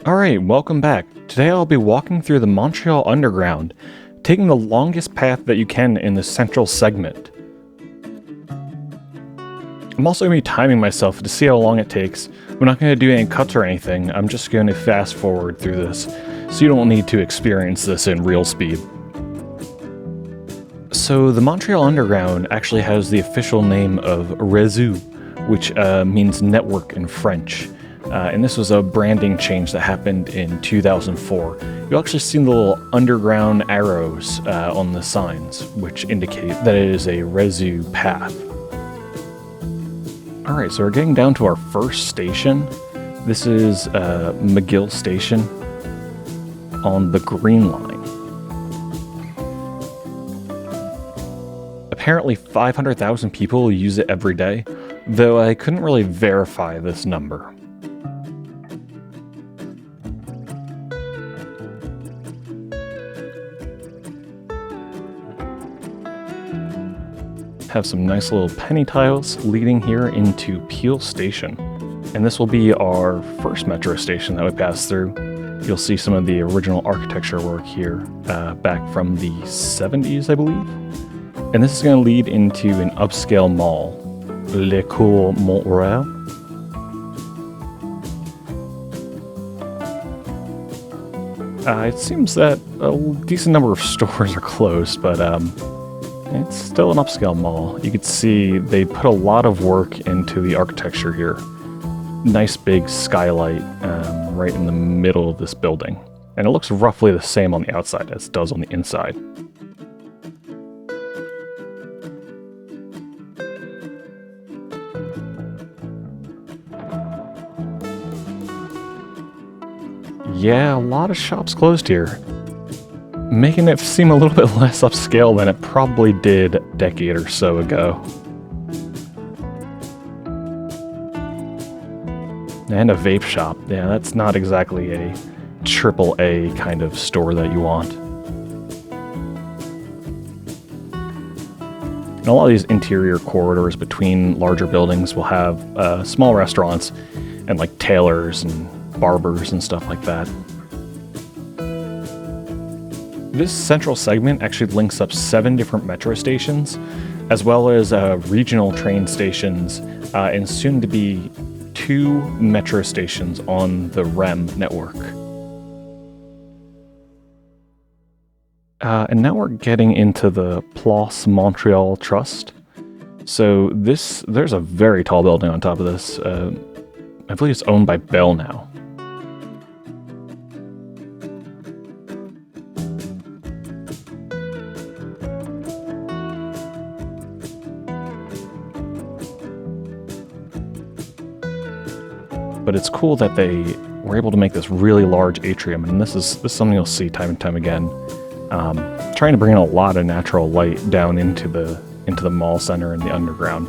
Alright, welcome back. Today I'll be walking through the Montreal Underground, taking the longest path that you can in the central segment. I'm also going to be timing myself to see how long it takes. We're not going to do any cuts or anything, I'm just going to fast forward through this, so you don't need to experience this in real speed. So the Montreal Underground actually has the official name of RESO, which means network in French. And this was a branding change that happened in 2004. You'll actually see the little underground arrows on the signs, which indicate that it is a RESO path. Alright, so we're getting down to our first station. This is McGill Station on the Green Line. Apparently 500,000 people use it every day, though I couldn't really verify this number. Have some nice little penny tiles leading here into Peel Station. And this will be our first metro station that we pass through. You'll see some of the original architecture work here, back from the 70s, I believe. And this is going to lead into an upscale mall, L'École Montréal. It seems that a decent number of stores are closed, but it's still an upscale mall. You can see they put a lot of work into the architecture here. Nice big skylight right in the middle of this building. And it looks roughly the same on the outside as it does on the inside. Yeah, a lot of shops closed here, making it seem a little bit less upscale than it probably did a decade or so ago. And a vape shop. Yeah, that's not exactly a AAA kind of store that you want. And a lot of these interior corridors between larger buildings will have small restaurants and like tailors and barbers and stuff like that. This central segment actually links up 7 different metro stations, as well as regional train stations, and soon to be 2 metro stations on the REM network. And now we're getting into the Place Montreal Trust. So there's a very tall building on top of this. I believe it's owned by Bell now. But it's cool that they were able to make this really large atrium, and this is something you'll see time and time again. Trying to bring in a lot of natural light down into the mall center and the underground.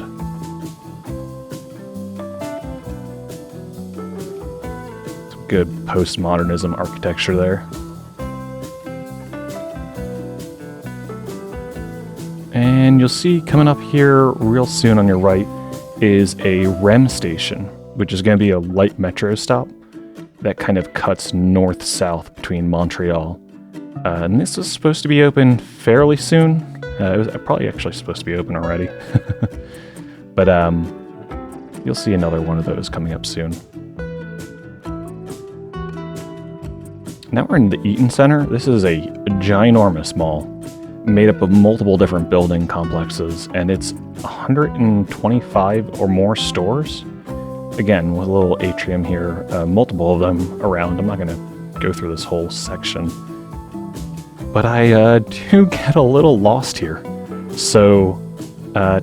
Some good postmodernism architecture there. And you'll see coming up here real soon on your right is a REM station, which is going to be a light metro stop that kind of cuts north-south between Montreal. And this is supposed to be open fairly soon. It was probably actually supposed to be open already. But you'll see another one of those coming up soon. Now we're in the Eaton Center. This is a ginormous mall made up of multiple different building complexes, and it's 125 or more stores. Again, with a little atrium here, multiple of them around. I'm not going to go through this whole section. But I do get a little lost here. So,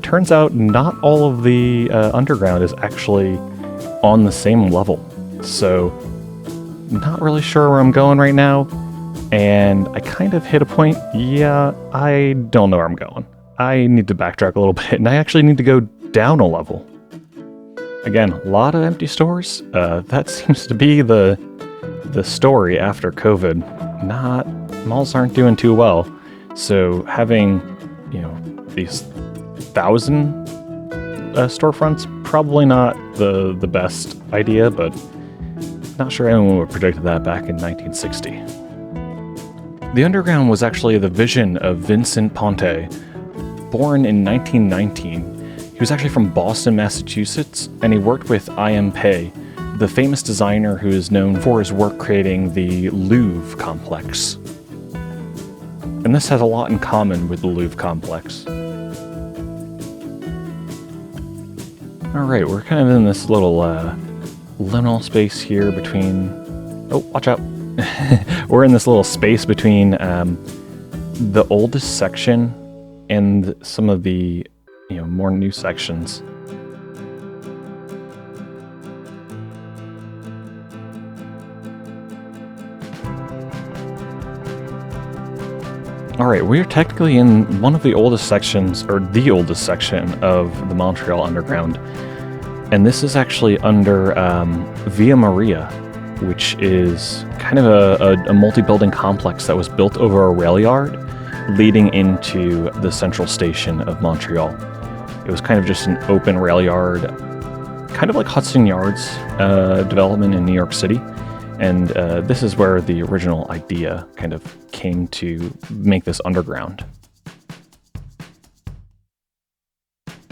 turns out not all of the underground is actually on the same level. So, not really sure where I'm going right now. And I kind of hit a point, yeah, I don't know where I'm going. I need to backtrack a little bit, and I actually need to go down a level. Again, a lot of empty stores. That seems to be the story after COVID. Malls aren't doing too well. So having, these 1,000 storefronts, probably not the best idea, but Not sure anyone would have predicted that back in 1960. The Underground was actually the vision of Vincent Ponte. Born in 1919, he was actually from Boston, Massachusetts, and he worked with I.M. Pei, the famous designer who is known for his work creating the Louvre complex. And this has a lot in common with the Louvre complex. Alright, we're kind of in this little liminal space here between... Oh, watch out! We're in this little space between the oldest section and some of the, more new sections. Alright, we're technically in one of the oldest sections, or the oldest section of the Montreal Underground. And this is actually under Via Maria, which is kind of a multi-building complex that was built over a rail yard leading into the central station of Montreal. It was kind of just an open rail yard, kind of like Hudson Yards development in New York City. And this is where the original idea kind of came to make this underground.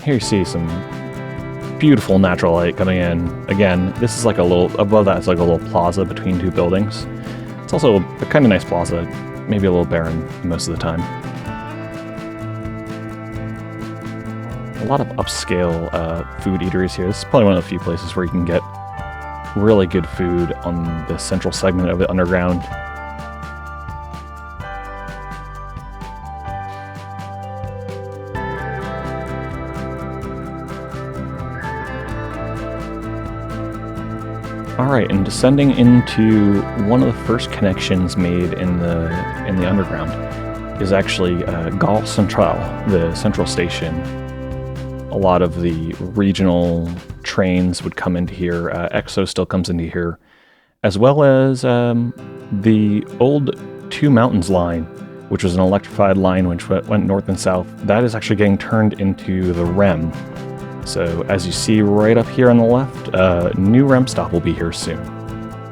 Here you see some beautiful natural light coming in. Again, this is like a little, above that it's like a little plaza between two buildings. It's also a kind of nice plaza, maybe a little barren most of the time. A lot of upscale food eateries here. This is probably one of the few places where you can get really good food on the central segment of the underground. Alright, and descending into one of the first connections made in the underground is actually Gare Centrale, the central station. A lot of the regional trains would come into here. EXO still comes into here, as well as the old Two Mountains line, which was an electrified line which went north and south. That is actually getting turned into the REM. So as you see right up here on the left, new REM stop will be here soon.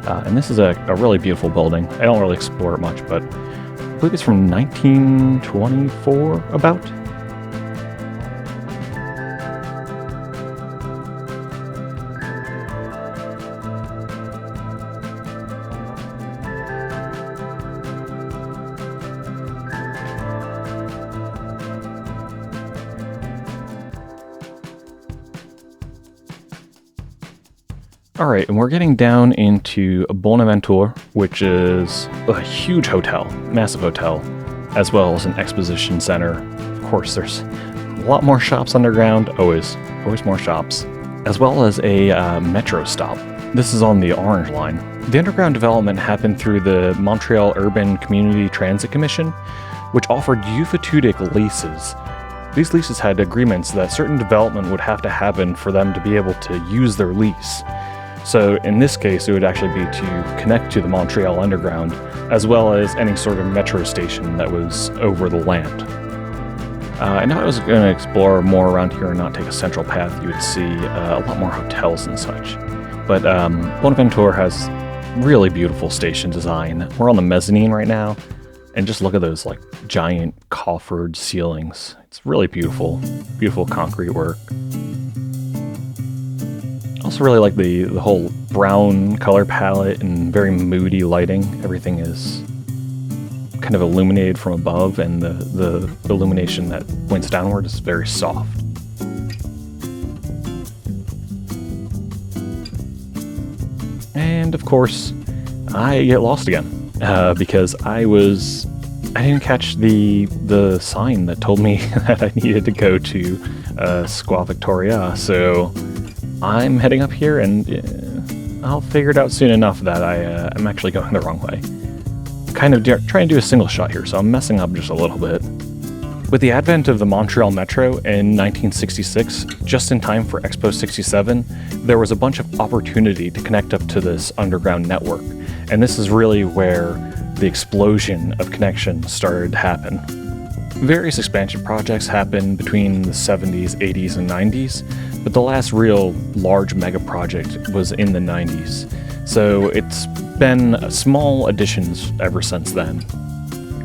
And this is a really beautiful building. I don't really explore it much, but I believe it's from 1924 about. Alright, and we're getting down into Bonaventure, which is a huge hotel, massive hotel, as well as an exposition center. Of course, there's a lot more shops underground, always more shops, as well as a metro stop. This is on the Orange Line. The underground development happened through the Montreal Urban Community Transit Commission, which offered euphotutic leases. These leases had agreements that certain development would have to happen for them to be able to use their lease. So in this case, it would actually be to connect to the Montreal Underground, as well as any sort of metro station that was over the land. And if I was going to explore more around here and not take a central path, you would see a lot more hotels and such. But Bonaventure has really beautiful station design. We're on the mezzanine right now, and just look at those like giant coffered ceilings. It's really beautiful, beautiful concrete work. Also really like the whole brown color palette and very moody lighting. Everything is kind of illuminated from above, and the illumination that points downward is very soft. And of course, I get lost again because I didn't catch the sign that told me that I needed to go to Square Victoria, so I'm heading up here, and I'll figure it out soon enough that I'm actually going the wrong way. Kind of trying to do a single shot here, so I'm messing up just a little bit. With the advent of the Montreal Metro in 1966, just in time for Expo 67, there was a bunch of opportunity to connect up to this underground network, and this is really where the explosion of connections started to happen. Various expansion projects happened between the 70s, 80s, and 90s, but the last real large mega project was in the 90s, so it's been small additions ever since then.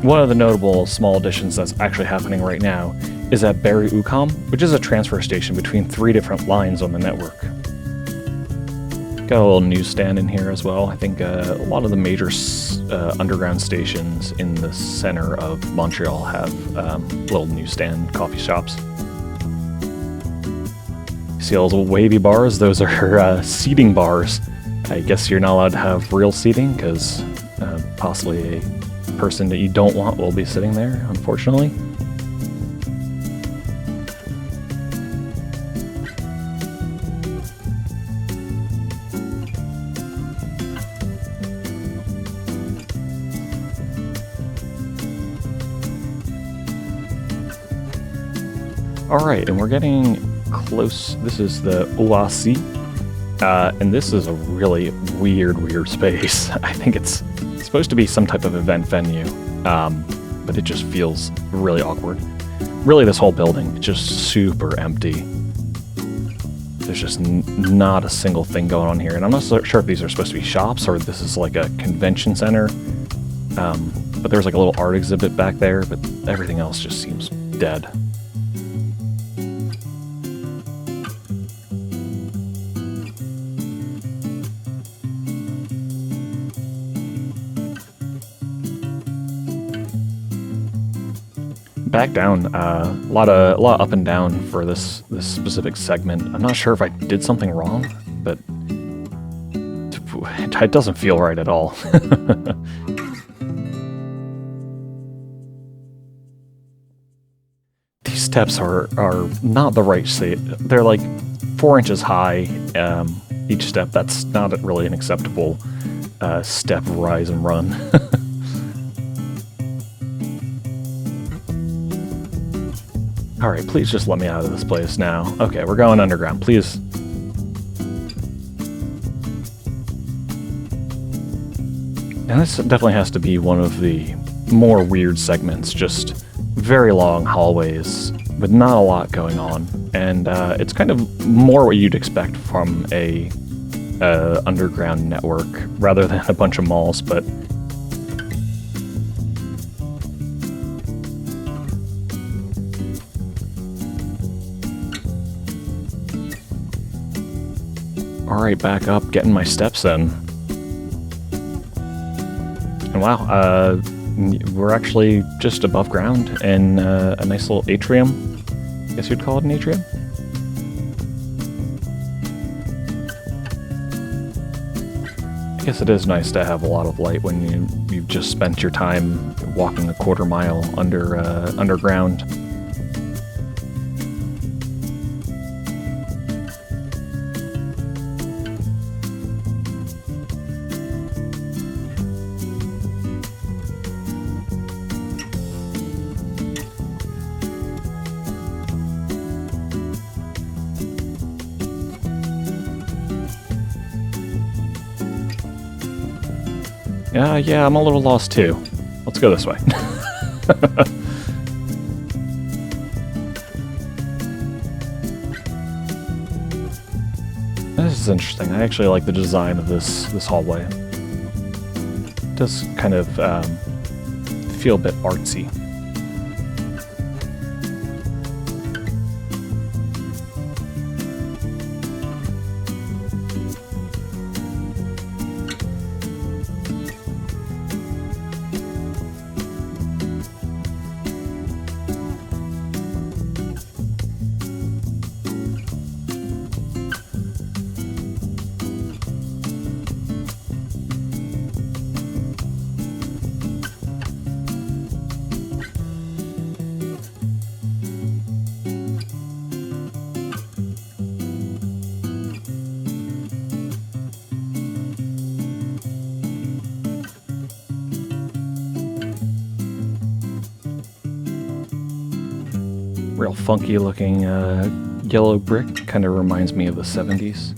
One of the notable small additions that's actually happening right now is at Barry Ucom, which is a transfer station between 3 different lines on the network. Got a little newsstand in here as well. I think a lot of the major underground stations in the center of Montreal have little newsstand coffee shops. You see all those wavy bars? Those are seating bars. I guess you're not allowed to have real seating because possibly a person that you don't want will be sitting there, unfortunately. Alright, and we're getting close. This is the OAC, and this is a really weird space. I think it's supposed to be some type of event venue, but it just feels really awkward. Really, this whole building, it's just super empty. There's just not a single thing going on here, and I'm not so sure if these are supposed to be shops or this is like a convention center, but there's like a little art exhibit back there, but everything else just seems dead. Back down, a lot up and down for this specific segment. I'm not sure if I did something wrong, but it doesn't feel right at all. These steps are not the right shape. They're like 4 inches high, each step. That's not really an acceptable step rise and run. Alright, please just let me out of this place now. Okay, we're going underground, please. Now this definitely has to be one of the more weird segments, just very long hallways with not a lot going on. And it's kind of more what you'd expect from a underground network rather than a bunch of malls, but alright, back up, getting my steps in. And wow, we're actually just above ground in a nice little atrium. I guess you'd call it an atrium? I guess it is nice to have a lot of light when you've just spent your time walking a quarter mile underground. Yeah, I'm a little lost too. Let's go this way. This is interesting. I actually like the design of this hallway. It does kind of feel a bit artsy. Real funky looking yellow brick, kind of reminds me of the 70s.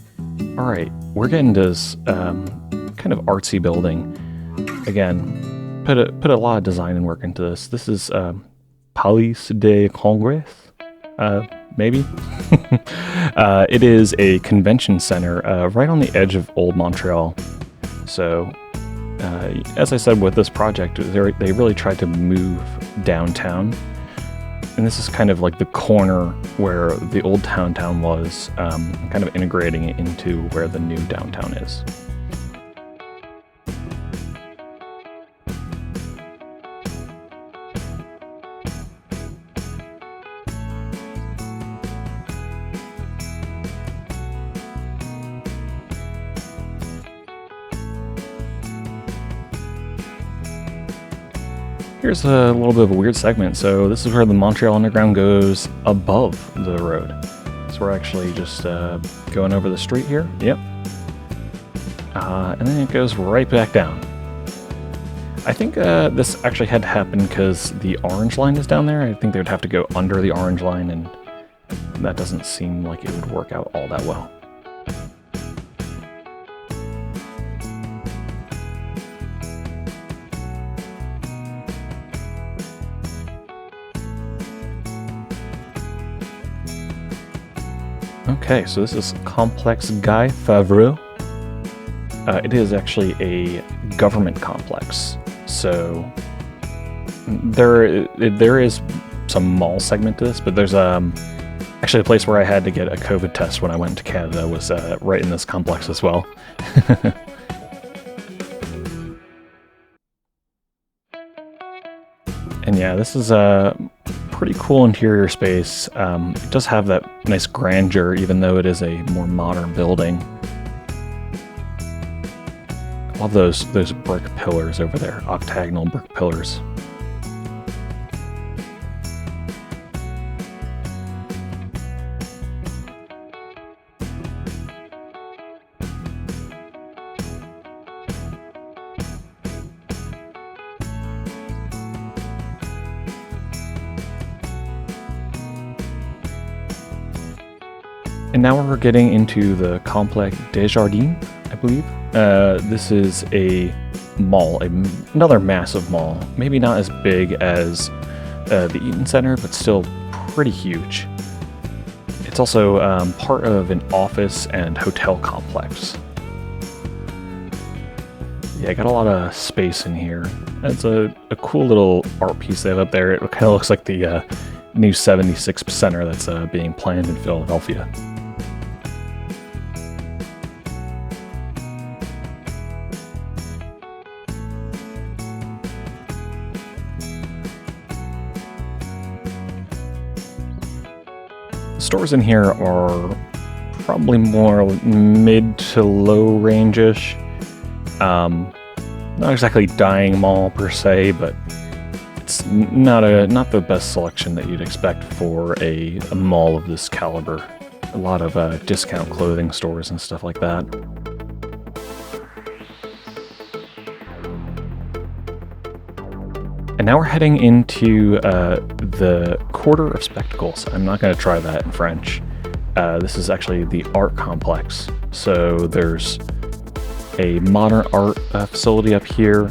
Alright, we're getting this kind of artsy building. Again, put a lot of design and work into this. This is Palais de Congrès. maybe. It is a convention center right on the edge of Old Montreal. So, as I said with this project, they really tried to move downtown. And this is kind of like the corner where the old downtown was, kind of integrating it into where the new downtown is. Here's a little bit of a weird segment. So this is where the Montreal Underground goes above the road. So we're actually just going over the street here. Yep. And then it goes right back down. I think this actually had to happen because the orange line is down there. I think they would have to go under the orange line, and that doesn't seem like it would work out all that well. Okay, so this is Complex Guy Favreau. It is actually a government complex. So there is some mall segment to this, but there's actually a place where I had to get a COVID test when I went to Canada was right in this complex as well. And yeah, this is a pretty cool interior space. It does have that nice grandeur, even though it is a more modern building. I love those brick pillars over there, octagonal brick pillars. And now we're getting into the Complex Desjardins, I believe. This is a mall, another massive mall. Maybe not as big as the Eaton Center, but still pretty huge. It's also part of an office and hotel complex. Yeah, I got a lot of space in here. It's a cool little art piece they have up there. It kind of looks like the new 76 Center that's being planned in Philadelphia. Stores in here are probably more mid to low range-ish. Not exactly dying mall per se, but it's not the best selection that you'd expect for a mall of this caliber. A lot of discount clothing stores and stuff like that. And now we're heading into the Quarter of Spectacles. I'm not going to try that in French. This is actually the art complex. So there's a modern art facility up here.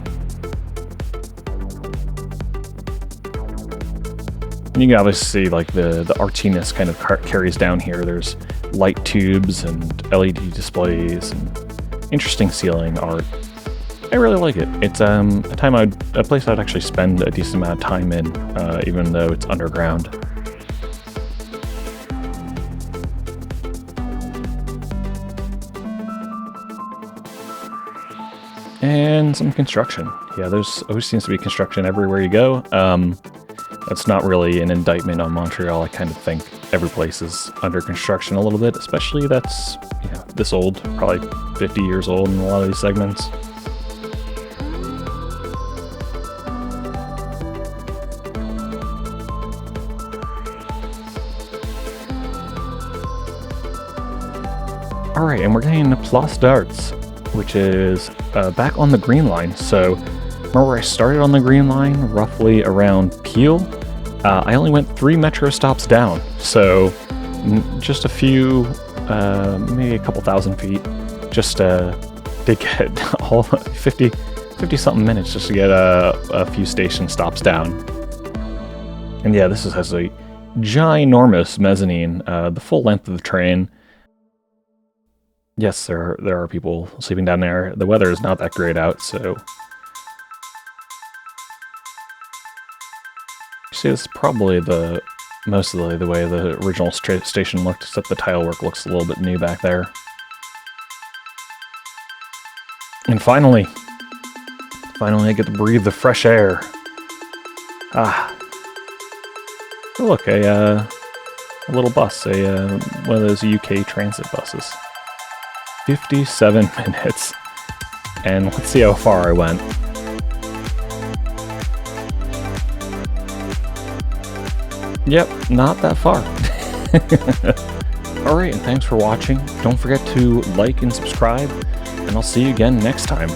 And you can obviously see like the artiness kind of carries down here. There's light tubes and LED displays and interesting ceiling art. I really like it. It's a place I'd actually spend a decent amount of time in, even though it's underground. And some construction. Yeah, there's always seems to be construction everywhere you go. That's not really an indictment on Montreal. I kind of think every place is under construction a little bit, especially that's this old, probably 50 years old in a lot of these segments. Alright, and we're getting into Place d'Arts, which is back on the Green Line. So, remember where I started on the Green Line, roughly around Peel? I only went 3 metro stops down, so just a few, maybe a couple thousand feet, just to get all 50-something minutes just to get a few station stops down. And yeah, this has a ginormous mezzanine, the full length of the train. Yes, there are people sleeping down there. The weather is not that great out, so... See, this is probably mostly the way the original station looked, except the tile work looks a little bit new back there. And finally I get to breathe the fresh air. Ah. Oh, look, a little bus, one of those UK transit buses. 57 minutes. And let's see how far I went. Yep, not that far. Alright, and thanks for watching. Don't forget to like and subscribe, and I'll see you again next time.